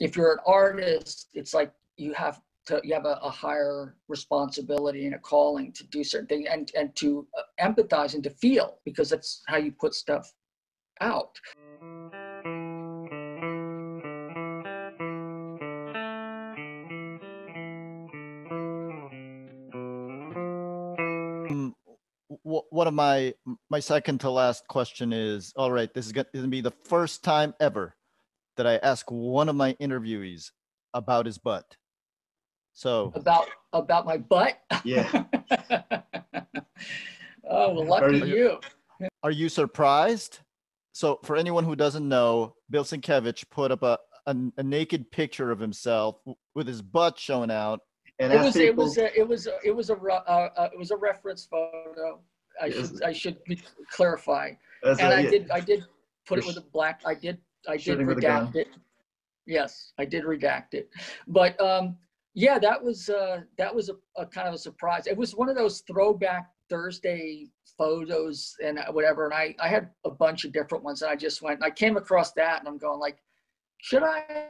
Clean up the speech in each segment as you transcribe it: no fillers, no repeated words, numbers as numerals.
if you're an artist, it's like you have a higher responsibility and a calling to do certain things and to empathize and to feel, because that's how you put stuff out. One of my second to last question is, all right, this is going to be the first time ever that I ask one of my interviewees about his butt. So about my butt? Yeah. Oh, well, lucky you. Are you surprised? So for anyone who doesn't know, Bill Sienkiewicz put up a naked picture of himself with his butt showing out. And it was a reference photo. I should clarify. And I did put it with a black. I did redact it. Yes, I did redact it. But yeah, that was a kind of a surprise. It was one of those throwback Thursday photos and whatever. And I had a bunch of different ones, and I came across that, and I'm going like, should I?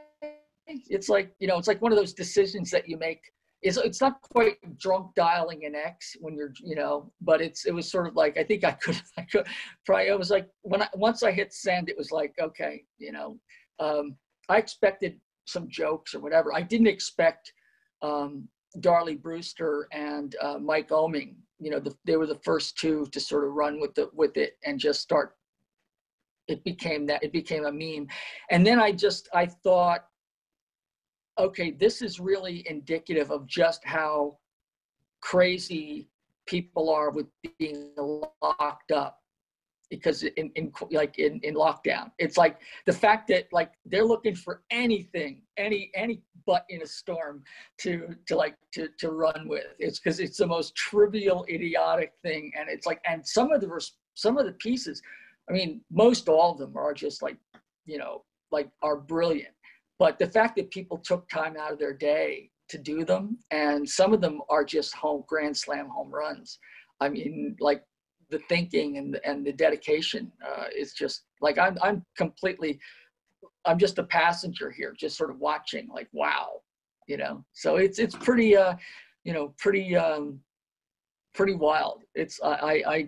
It's like, it's like one of those decisions that you make. It's not quite drunk dialing an ex when you're, but it was sort of like, I think I could probably, it was like once I hit send, it was like, okay, I expected some jokes or whatever. I didn't expect Darlie Brewster and Mike Oming, they were the first two to sort of run with it and just start. It became a meme. And then I thought, okay, this is really indicative of just how crazy people are with being locked up, because in lockdown, it's like the fact that like they're looking for anything, any butt in a storm to run with. It's because it's the most trivial, idiotic thing, and it's like, and some of the pieces, I mean, most all of them are just like, are brilliant. But the fact that people took time out of their day to do them, and some of them are just grand slam home runs. I mean, like the thinking and the dedication is just like, I'm just a passenger here, just sort of watching, like, wow, So it's pretty, pretty wild. It's I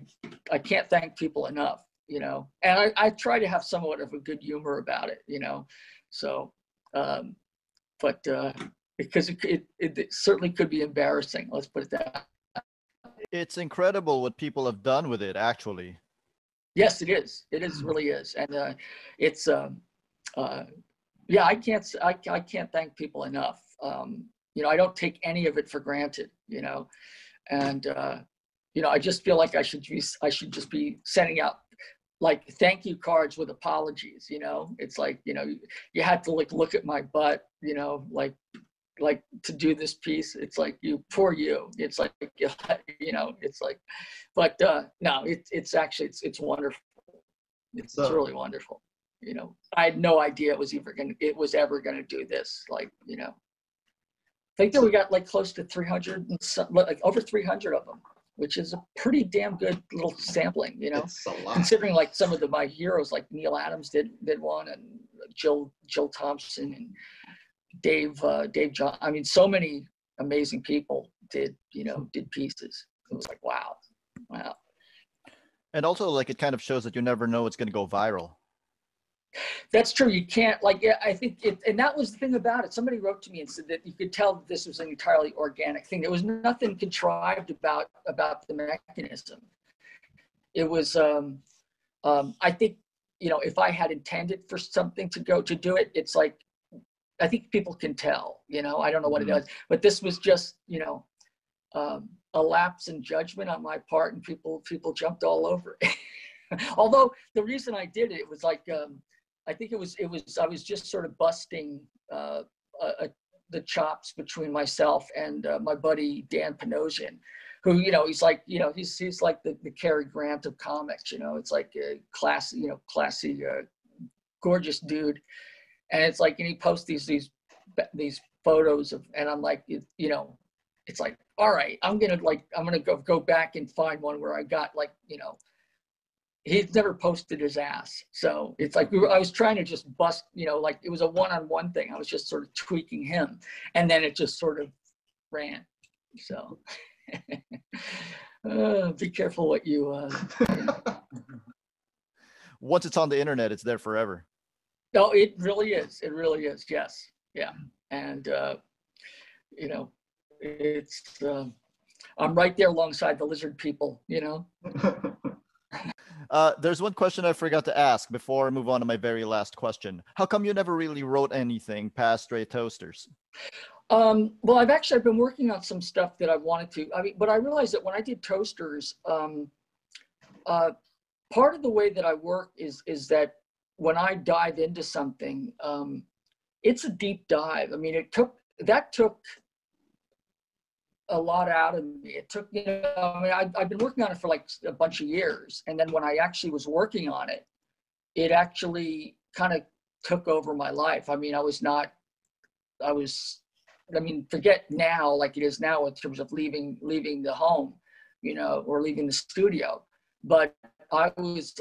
can't thank people enough, and I try to have somewhat of a good humor about it, So. But because it certainly could be embarrassing. Let's put it that. It's incredible what people have done with it, actually. Yes, it is. It really is, and it's yeah. I can't thank people enough. I don't take any of it for granted. And I just feel like I should just be sending out like thank you cards with apologies. It's like, you had to look at my butt, like to do this piece. It's like, poor you. It's like, it's like, but no, it's actually, it's wonderful. It's really wonderful. I had no idea it was ever gonna do this. Like, I think that we got like close to 300 and some, like over 300 of them, which is a pretty damn good little sampling, It's a lot. Considering like some of my heroes, like Neil Adams did one, and Jill Thompson and Dave John. I mean, so many amazing people did pieces. It was like, wow. And also, like, it kind of shows that you never know it's going to go viral. That's true. You can't, I think and that was the thing about it. Somebody wrote to me and said that you could tell that this was an entirely organic thing. There was nothing contrived about the mechanism. It was, I think, if I had intended for something to do it, it's like, I think people can tell, I don't know what it is, but this was just, a lapse in judgment on my part, and people jumped all over it. Although the reason I did it was like, I think I was just sort of busting the chops between myself and my buddy Dan Panosian, who, he's like, he's like the Cary Grant of comics, it's like a classy, gorgeous dude. And it's like, and he posts these photos of, and I'm like, it's like, all right, I'm gonna go back and find one where I got like, he's never posted his ass. So it's like I was trying to just bust, you know, like it was a one-on-one thing. I was just sort of tweaking him, and then it just sort of ran. So be careful what you. Once it's on the internet, it's there forever. No, it really is. It really is. Yes. Yeah. And, you know, it's, I'm right there alongside the lizard people, you know. There's one question I forgot to ask before I move on to my very last question. How come you never really wrote anything past Stray Toasters? Well, I've been working on some stuff that I wanted to. I mean, but I realized that when I did Toasters, part of the way that I work is that when I dive into something, it's a deep dive. I mean, that took a lot out of me. It took, you know, I mean, I've been working on it for like a bunch of years. And then when I actually was working on it, it actually kind of took over my life. I mean, forget now like it is now in terms of leaving the home, you know, or leaving the studio. But I was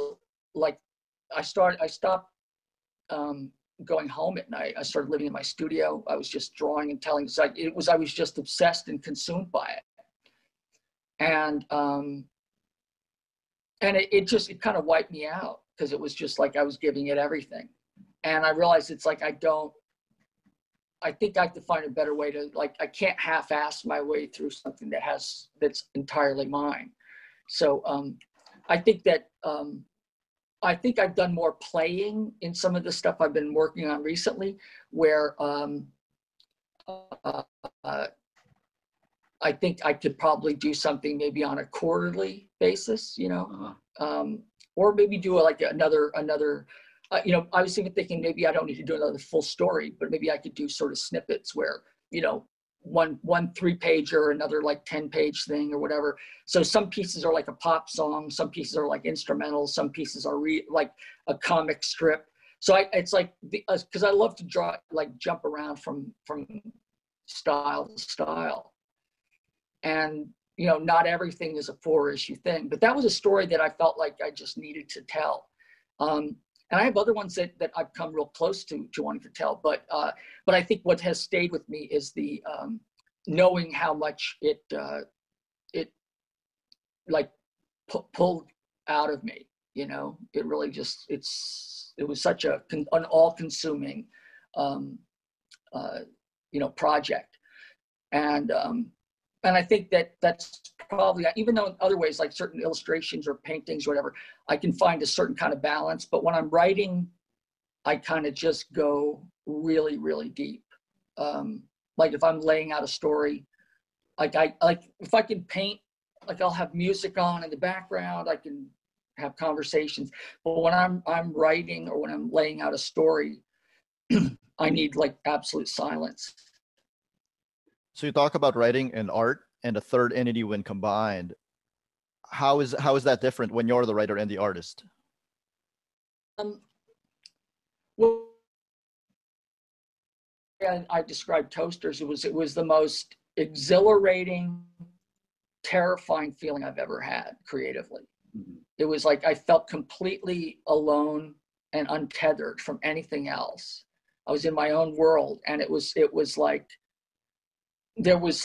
like, I stopped going home at night. I started living in my studio. I was just drawing and telling. It's like I was just obsessed and consumed by it. And it kind of wiped me out because it was just like I was giving it everything. And I realized it's like I think I have to find a better way to, like, I can't half-ass my way through something that's entirely mine. So I think that I think I've done more playing in some of the stuff I've been working on recently, where I think I could probably do something maybe on a quarterly basis, you know, or maybe do another. You know, I was even thinking maybe I don't need to do another full story, but maybe I could do sort of snippets where, you know, one 3-pager, another like 10-page thing or whatever. So some pieces are like a pop song, some pieces are like instrumentals, some pieces are like a comic strip. So it's like, because I love to draw, like jump around from style to style. And, you know, not everything is a 4-issue thing, but that was a story that I felt like I just needed to tell. And I have other ones that I've come real close to wanting to tell, but I think what has stayed with me is the knowing how much it like pulled out of me. You know, it really just it was such an all-consuming you know, project, and I think that's probably, even though in other ways, like certain illustrations or paintings or whatever, I can find a certain kind of balance. But when I'm writing, I kind of just go really, really deep. Like if I'm laying out a story, like if I can paint, like I'll have music on in the background, I can have conversations. But when I'm writing or when I'm laying out a story, I need like absolute silence. So you talk about writing and art and a third entity when combined. How is that different when you're the writer and the artist? Well, I described Toasters. It was the most exhilarating, terrifying feeling I've ever had creatively. Mm-hmm. It was like I felt completely alone and untethered from anything else. I was in my own world, and it was like there was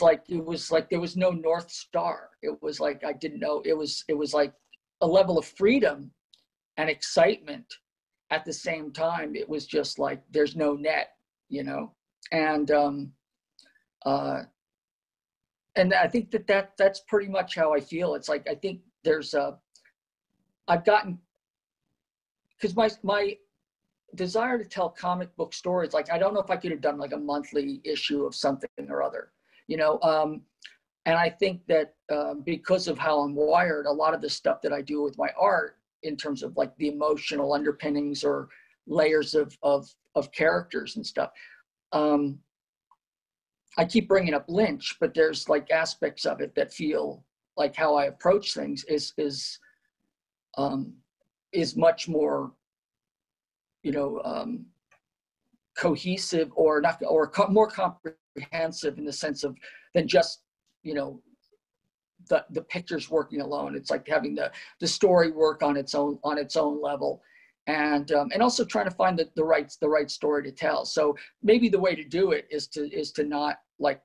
no North Star. It was like I didn't know. It was like a level of freedom and excitement at the same time. It was just like there's no net, you know. And I think that's pretty much how I feel. It's like I think there's I've gotten, because my desire to tell comic book stories, like I don't know if I could have done like a monthly issue of something or other, you know. And I think that because of how I'm wired, a lot of the stuff that I do with my art in terms of like the emotional underpinnings or layers of characters and stuff, I keep bringing up Lynch, but there's like aspects of it that feel like how I approach things is much more, you know, cohesive or not, or more comprehensive in the sense of than just, you know, the pictures working alone. It's like having the story work on its own level, and also trying to find the right story to tell. So maybe the way to do it is to not like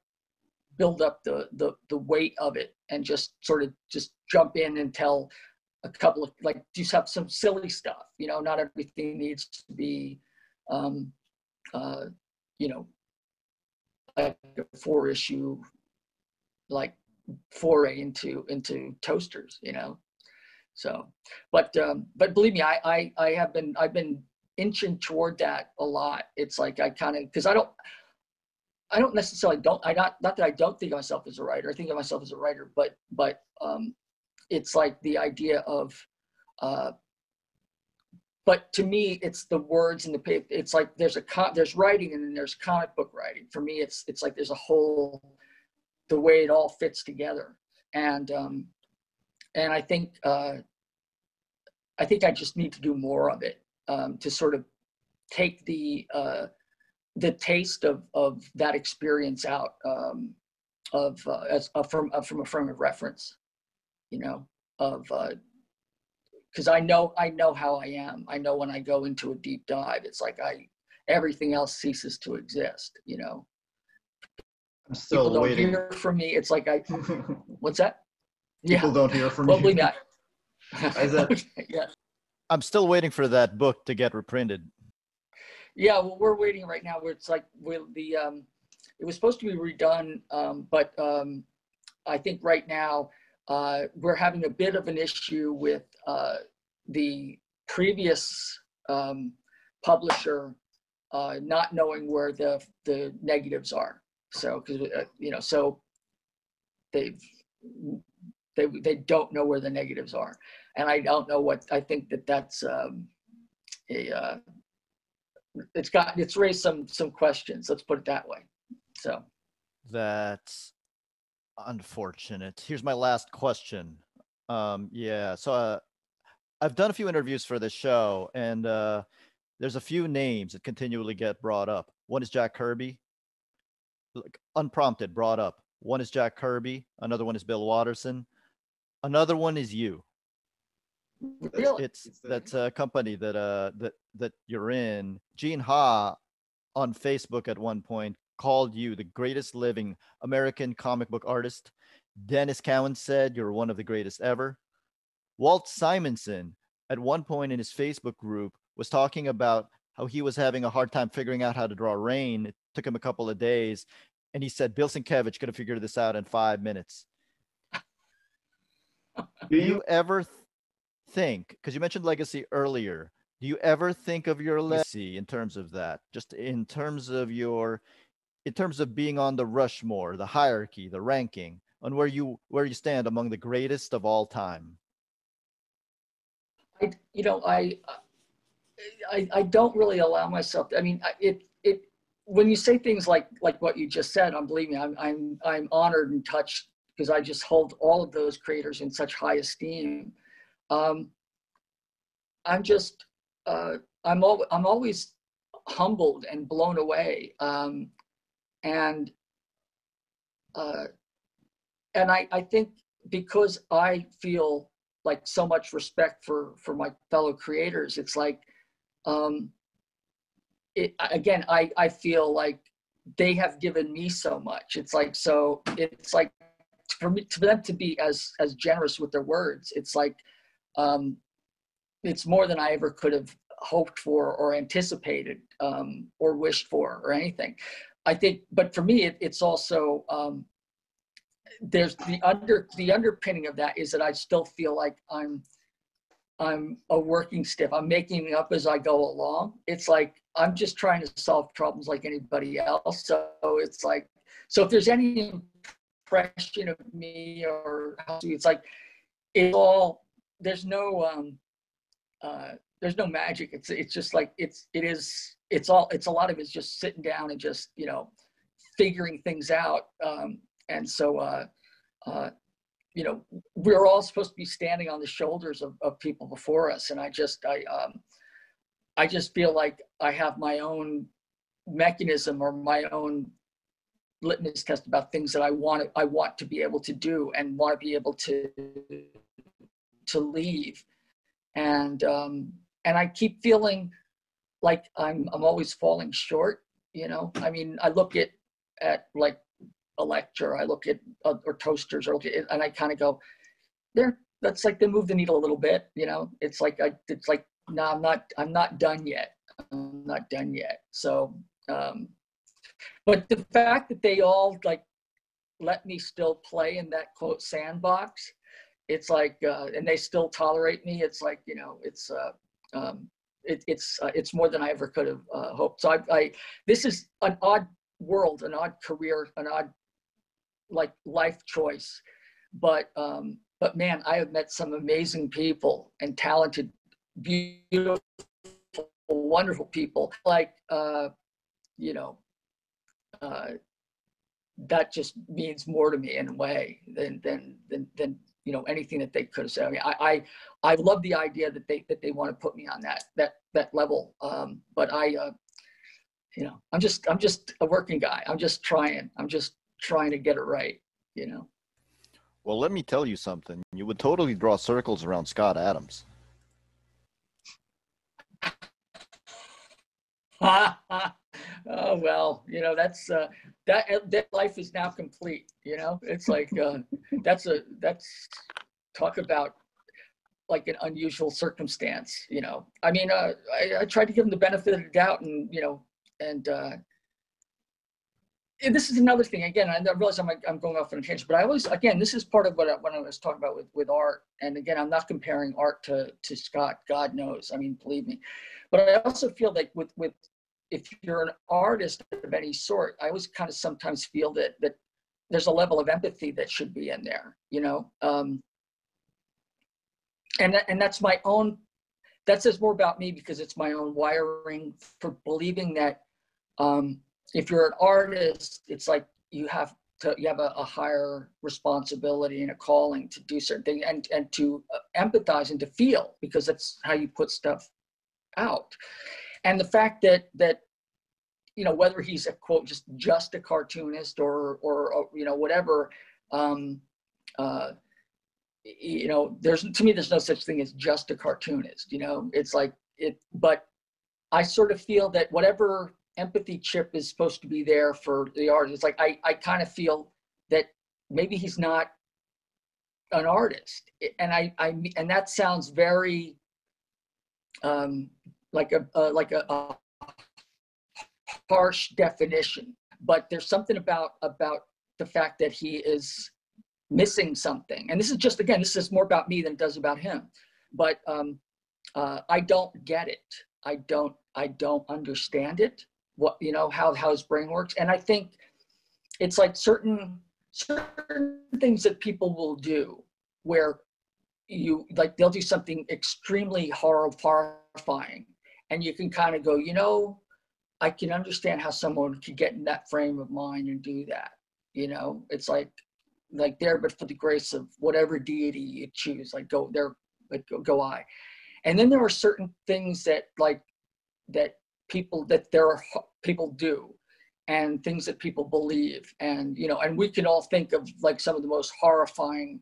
build up the weight of it and just sort of just jump in and tell a couple of, like, just have some silly stuff. You know, not everything needs to be you know, like a 4-issue like foray into toasters, you know. So but believe me, I've been inching toward that a lot. It's like I kind of, because I don't necessarily not that I don't think of myself as a writer. I think of myself as a writer, but it's like the idea of but to me, it's the words in the paper. It's like there's writing and then there's comic book writing. For me, it's like there's a whole, the way it all fits together. And I think I just need to do more of it, to sort of take the taste of that experience out from a frame of reference, you know, of because I know how I am. I know when I go into a deep dive, it's like everything else ceases to exist, you know. I'm still People waiting. don't hear from me. It's like what's that? People don't hear from you. You. Yeah. I'm still waiting for that book to get reprinted. Yeah, well, we're waiting right now. Where it's like it was supposed to be redone, but I think right now we're having a bit of an issue with the previous publisher not knowing where the negatives are. So, because you know, so they don't know where the negatives are, and I don't know what. I think that's it's raised some questions. Let's put it that way. So that's unfortunate. Here's my last question. Yeah, so I've done a few interviews for this show, and there's a few names that continually get brought up. One is Jack Kirby, like unprompted, brought up. One is Jack Kirby. Another one is Bill Watterson. Another one is you. really, That's a company that you're in. Gene Ha on Facebook at one point called you the greatest living American comic book artist. Dennis Cowan said you're one of the greatest ever. Walt Simonson at one point in his Facebook group was talking about how he was having a hard time figuring out how to draw rain. It took him a couple of days. And he said, Bill Sienkiewicz could have figured this out in 5 minutes. Do you ever think, because you mentioned legacy earlier, do you ever think of your legacy in terms of that? Just in terms of being on the Rushmore, the hierarchy, the ranking, on where you stand among the greatest of all time? I don't really allow myself. I mean, when you say things like what you just said, believe me, I'm honored and touched, because I just hold all of those creators in such high esteem. I'm always humbled and blown away, and I think because I feel like so much respect for my fellow creators, it's like I feel like they have given me so much. It's like for them to be as generous with their words, it's like it's more than I ever could have hoped for or anticipated or wished for or anything. I think, but for me, it's also there's the underpinning of that is that I still feel like I'm a working stiff. I'm making it up as I go along. It's like I'm just trying to solve problems like anybody else. So it's like, so if there's any impression of me or how it's like, it's all, there's no magic. It's just like it's a lot of it's just sitting down and just, you know, figuring things out. And so you know, we're all supposed to be standing on the shoulders of people before us. And I just feel like I have my own mechanism or my own litmus test about things that I want to be able to do and want to be able to leave. And I keep feeling like I'm always falling short, you know? I mean, I look at like a lecture, I look at, or toasters, or look at it, and I kind of go, that's like they move the needle a little bit, you know? It's like, no, I'm not done yet. I'm not done yet. So, but the fact that they all like let me still play in that quote sandbox, it's like, and they still tolerate me. It's like, you know, it's more than I ever could have hoped. So this is an odd world, an odd career, an odd like life choice, but man, I have met some amazing people and talented, beautiful, wonderful people. Like, you know, that just means more to me in a way than you know, anything that they could have said. I mean, I love the idea that they want to put me on that level. But you know, I'm just a working guy. I'm just trying to get it right, you know. Well, let me tell you something. You would totally draw circles around Scott Adams. Oh, well, you know, that's that life is now complete, you know. It's like that's talk about like an unusual circumstance, you know. I mean, I tried to give him the benefit of the doubt, and you know, and this is another thing. Again, I realize I'm going off on a tangent, but I always, again, this is part of what I was talking about with art. And again, I'm not comparing art to Scott. God knows. I mean, believe me. But I also feel like with if you're an artist of any sort, I always kind of sometimes feel that there's a level of empathy that should be in there, you know. And that's my own. That says more about me because it's my own wiring for believing that. If you're an artist, it's like you have a higher responsibility and a calling to do certain things and to empathize and to feel, because that's how you put stuff out. And the fact that you know, whether he's a quote just a cartoonist or you know, whatever, you know, to me there's no such thing as just a cartoonist, you know. It's like but I sort of feel that whatever empathy chip is supposed to be there for the artist, it's like I kind of feel that maybe he's not an artist, and and that sounds very like a harsh definition, but there's something about the fact that he is missing something. And this is just, again, this is more about me than it does about him, but I don't get it. I don't understand it, what, you know, how his brain works. And I think it's like certain things that people will do where you like, they'll do something extremely horrifying, and you can kind of go, you know, I can understand how someone could get in that frame of mind and do that. You know, it's like there, but for the grace of whatever deity you choose, like go there, like go I. And then there are certain things that people do, and things that people believe, and you know, and we can all think of like some of the most horrifying,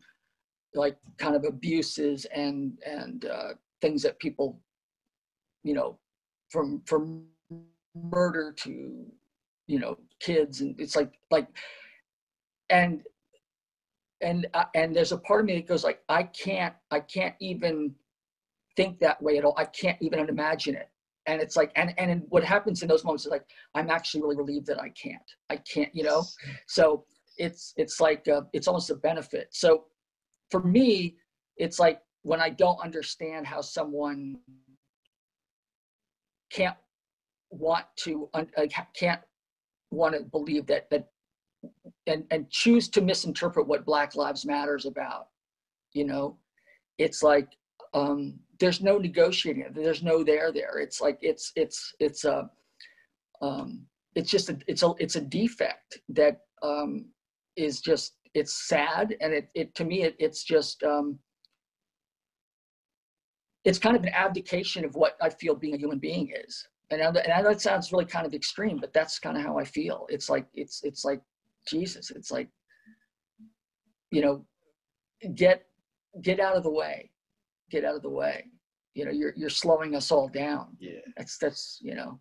like kind of abuses and things that people, you know, from murder to, you know, kids, and it's like and there's a part of me that goes like, I can't even think that way at all. I can't even imagine it. And it's like, and what happens in those moments is like, I'm actually really relieved that I can't, you know? So it's like, it's almost a benefit. So for me, it's like when I don't understand how someone can't want to believe that and choose to misinterpret what Black Lives Matter is about, you know, it's like, there's no negotiating it. There's no there. It's like, it's a defect that is just, it's sad. And to me, it's just, it's kind of an abdication of what I feel being a human being is. And I know it sounds really kind of extreme, but that's kind of how I feel. It's like Jesus, it's like, you know, get out of the way, get out of the way. You know, you're slowing us all down. Yeah. That's, you know,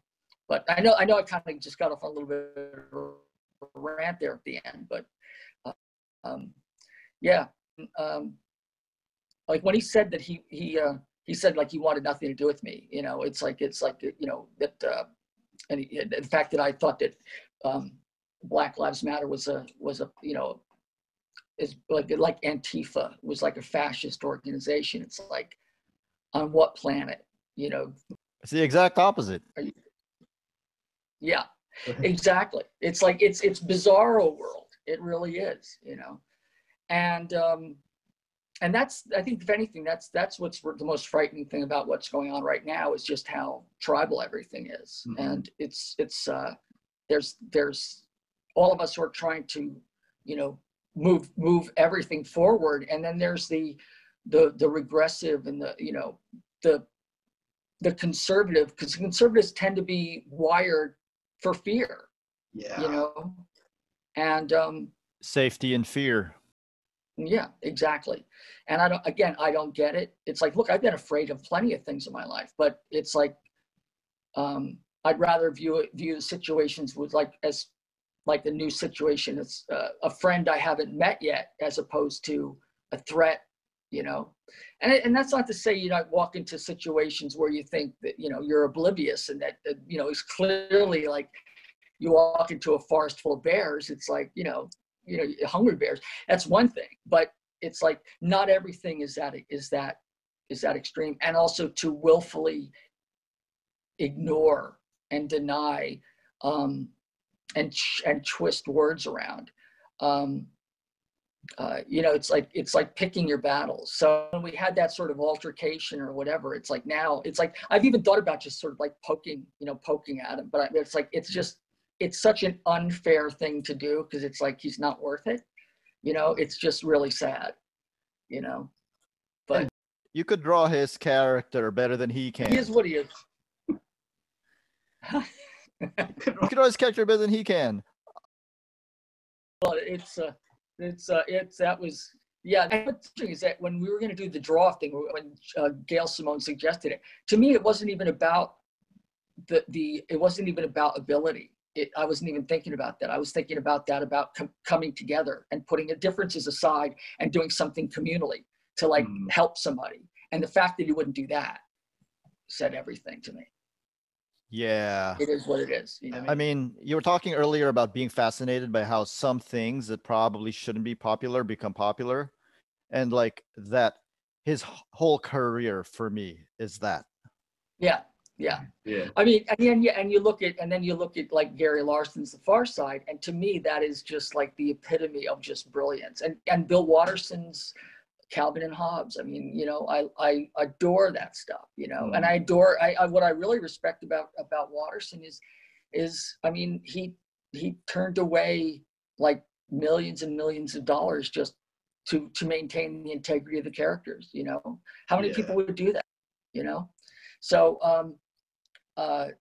but I know I kind of just got off on a little bit of a rant there at the end, but yeah. Like when he said that he said like he wanted nothing to do with me, you know, it's like, you know, that, and the fact that I thought that Black Lives Matter was a, you know, is like Antifa was like a fascist organization. It's like, on what planet, you know? It's the exact opposite. Yeah, exactly. It's like, it's bizarro world. It really is, you know? And that's, I think if anything, that's what's the most frightening thing about what's going on right now is just how tribal everything is. Mm-hmm. And it's there's all of us who are trying to, you know, move everything forward. And then there's the regressive and the, you know, the conservative, because conservatives tend to be wired for fear. Yeah. You know, and safety and fear. Yeah, exactly. And I don't get it. It's like, look, I've been afraid of plenty of things in my life, but it's like, I'd rather view the situations with as like the new situation. It's a friend I haven't met yet, as opposed to a threat, you know? And that's not to say you don't walk into situations where you think that, you know, you're oblivious and that, you know, it's clearly like you walk into a forest full of bears. It's like, you know, hungry bears. That's one thing, but it's like not everything is that extreme, and also to willfully ignore and deny and twist words around. You know, it's like picking your battles. So when we had that sort of altercation or whatever, it's like now it's like I've even thought about just sort of like poking at him, but it's like it's such an unfair thing to do, because it's like he's not worth it. You know, it's just really sad, you know. But you could draw his character better than he can. He is what he is. You could draw his character better than he can. Well, that was, yeah. The thing is that when we were going to do the draw thing, when Gail Simone suggested it, to me, it wasn't even about it wasn't even about ability. I wasn't even thinking about that. I was thinking about that, about coming together and putting the differences aside and doing something communally to like help somebody. And the fact that he wouldn't do that said everything to me. Yeah. It is what it is. You know? I mean, you were talking earlier about being fascinated by how some things that probably shouldn't be popular become popular. And like that, his whole career for me is that. Yeah. Yeah. Yeah. I mean, and you look at like Gary Larson's The Far Side, and to me that is just like the epitome of just brilliance. And Bill Watterson's Calvin and Hobbes. I mean, you know, I adore that stuff, you know, and I adore what I really respect about Watterson is I mean, he turned away like millions and millions of dollars just to maintain the integrity of the characters, you know. How many people would do that, you know? So I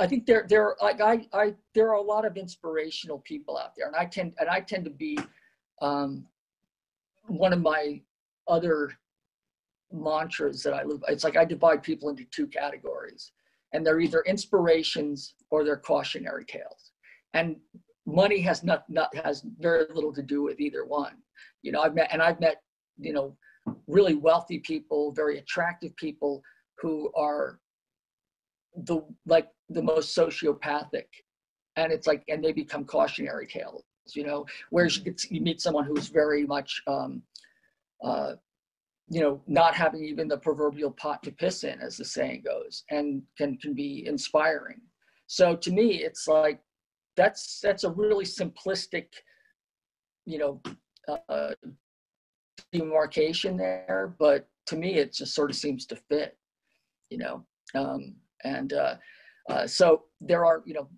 think there are a lot of inspirational people out there, and I tend to be one of my other mantras that I live. It's like I divide people into two categories, and they're either inspirations or they're cautionary tales. And money has has very little to do with either one. You know, I've met you know, really wealthy people, very attractive people who are the most sociopathic, and it's like, and they become cautionary tales, you know, whereas you meet someone who's very much you know, not having even the proverbial pot to piss in, as the saying goes, and can be inspiring. So to me, it's like that's a really simplistic, you know, demarcation there, but to me it just sort of seems to fit, you know. So there are, you know,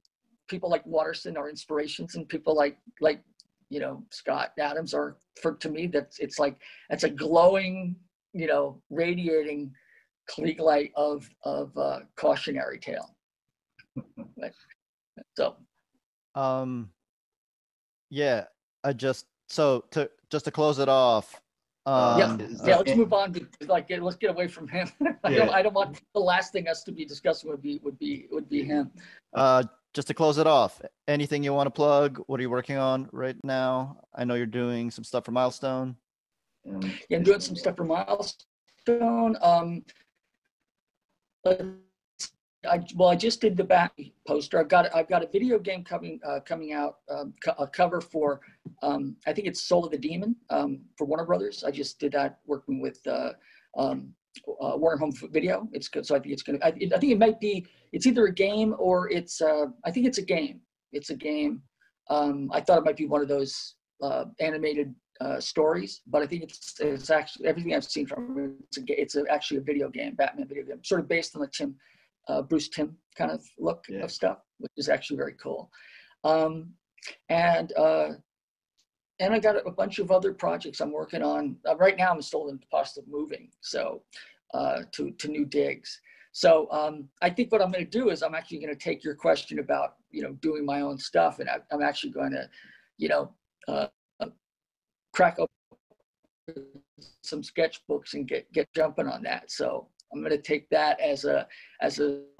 people like Watterson are inspirations, and people like you know, Scott Adams are, to me, it's a glowing, you know, radiating Klieg light of cautionary tale. So Yeah, just to close it off. Yeah, let's move on to let's get away from him. I don't want the last thing us to be discussing would be him. Just to close it off, anything you want to plug? What are you working on right now? I know you're doing some stuff for Milestone. Yeah, I'm doing some stuff for Milestone. I just did the back poster. I've got a video game coming out, a cover for I think it's Soul of the Demon for Warner Brothers. I just did that working with Warner Home Video. It's good, so I think it's gonna. I think it might be. It's either a game or it's. I think it's a game. It's a game. I thought it might be one of those animated stories, but I think it's actually everything I've seen from it. It's actually a video game, Batman video game, sort of based on the Bruce Timm kind of look of stuff, which is actually very cool. And I got a bunch of other projects I'm working on. Right now, I'm still in the process of moving, so to new digs. So I think what I'm going to do is I'm actually going to take your question about doing my own stuff, and I'm actually going to crack open some sketchbooks and get jumping on that. So I'm going to take that as a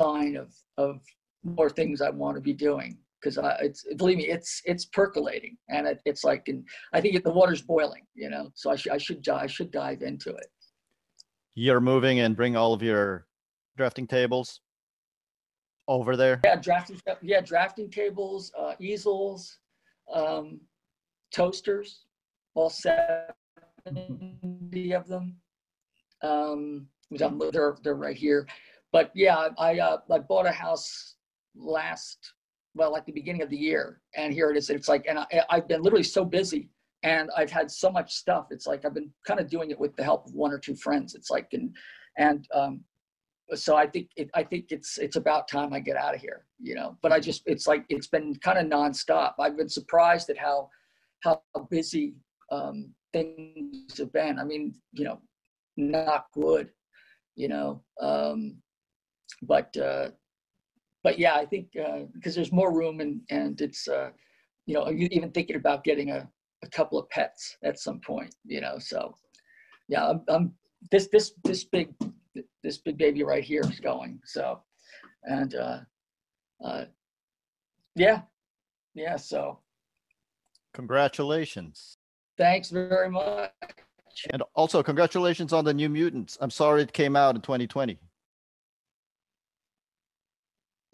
sign of more things I want to be doing, because believe me, it's percolating, and it's like, I think the water's boiling, so I should dive into it. You're moving and bring all of your drafting tables over there. Drafting tables, easels, toasters, all 70 of them. They're right here. But yeah, I bought a house at the beginning of the year, and here it is. It's like, and I've been literally so busy, and I've had so much stuff. It's like I've been kind of doing it with the help of one or two friends. It's like, so I think it's about time I get out of here, But it's like it's been kind of nonstop. I've been surprised at how busy things have been. I mean, knock wood, but yeah, I think because there's more room, and it's even thinking about getting a couple of pets at some point, So yeah, I'm this big baby right here is going. So, and yeah. So, congratulations. Thanks very much. And also, congratulations on the New Mutants. I'm sorry it came out in 2020.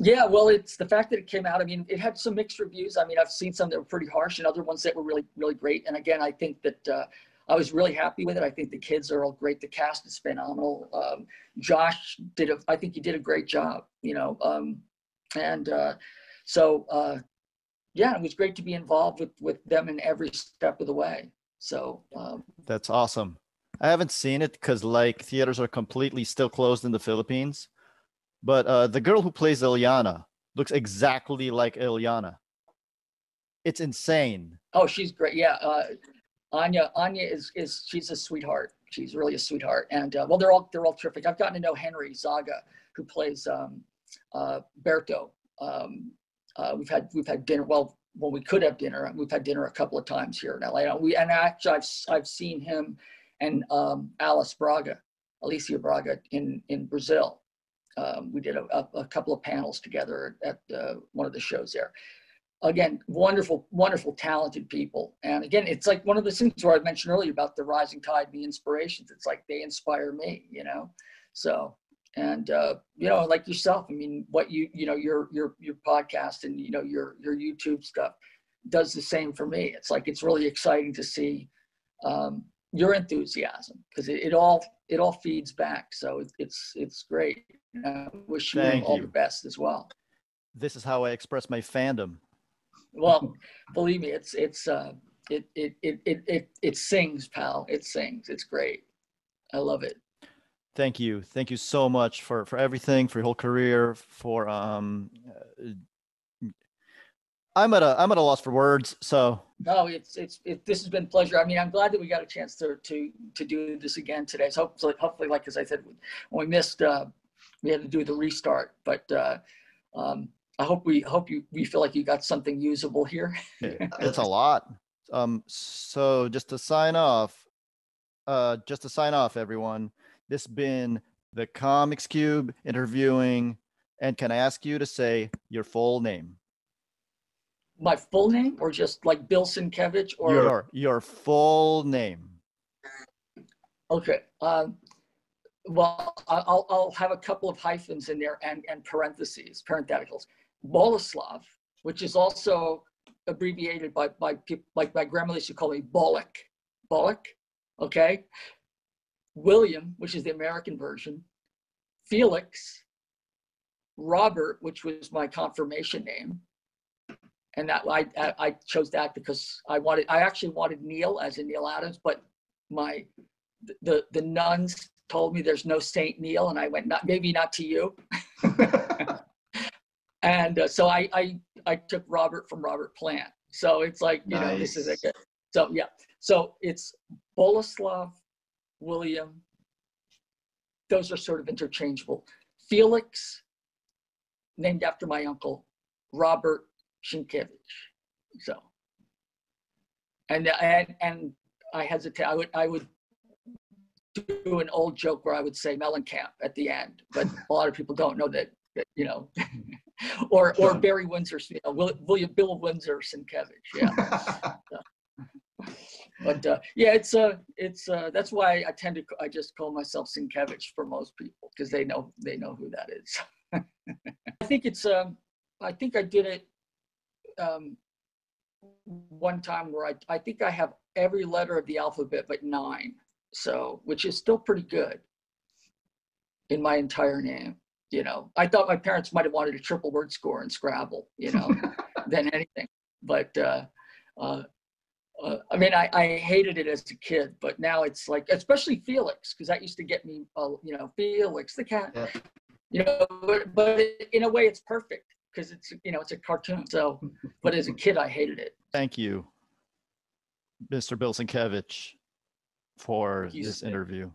Yeah, well, it's the fact that it came out. I mean, it had some mixed reviews. I mean, I've seen some that were pretty harsh and other ones that were really, really great. And again, I think that I was really happy with it. I think the kids are all great. The cast is phenomenal. Josh I think he did a great job, so yeah, it was great to be involved with them in every step of the way. So that's awesome. I haven't seen it because theaters are completely still closed in the Philippines. But the girl who plays Ilyana looks exactly like Ilyana. It's insane. Oh, she's great. Yeah, Anya is she's a sweetheart. She's really a sweetheart. And well, they're all terrific. I've gotten to know Henry Zaga, who plays Berto. We've had dinner. Well, when we could have dinner, we've had dinner a couple of times here in LA. And actually, I've seen him and Alicia Braga in Brazil. We did a couple of panels together at one of the shows there. Again, wonderful, talented people. And again, it's like one of the things where I mentioned earlier about the rising tide, the inspirations. It's like they inspire me, So, and like yourself, I mean, what your podcast and your YouTube stuff does the same for me. It's like it's really exciting to see your enthusiasm, because it all feeds back. So it's great. And I wish you all the best as well. This is how I express my fandom. Well, believe me, it sings, pal. It sings. It's great. I love it. Thank you so much for everything, for your whole career. For I'm at a loss for words. So no, this has been a pleasure. I mean, I'm glad that we got a chance to do this again today. So hopefully, like as I said, when we missed, we had to do the restart. But I hope we feel like you got something usable here. It's a lot. So just to sign off, everyone, this has been the Comics Cube interviewing, and can I ask you to say your full name? My full name, or just like Bill Sienkiewicz, or your full name? Okay. Well, I'll have a couple of hyphens in there and parentheticals. Boleslav, which is also abbreviated by people, like my grandmother used to call me Bolek. Okay. William, which is the American version. Felix. Robert, which was my confirmation name. And that I chose that because I actually wanted Neil as in Neil Adams, but the nuns told me there's no Saint Neil, and I went, maybe not to you. And so I took Robert from Robert Plant. So it's like, you know, this is a, so yeah. So it's Boleslav, William. Those are sort of interchangeable. Felix, named after my uncle, Robert Sienkiewicz. So, and I hesitate. I would do an old joke where I would say Mellencamp at the end, but a lot of people don't know that you know, or Barry Windsor, you know, Bill Windsor Sienkiewicz. Yeah. But yeah, it's that's why I just call myself Sienkiewicz for most people, because they know who that is. I think it's I think I did it one time where I think I have every letter of the alphabet but 9, so which is still pretty good in my entire name. You know, I thought my parents might have wanted a triple word score in Scrabble, you know, than anything. But I mean, I hated it as a kid, but now it's like, especially Felix, because that used to get me, you know, Felix the cat. Yeah. You know, but in a way it's perfect because it's, you know, it's a cartoon. So, but as a kid, I hated it. Thank you, Mr. Bill Sienkiewicz, for this interview.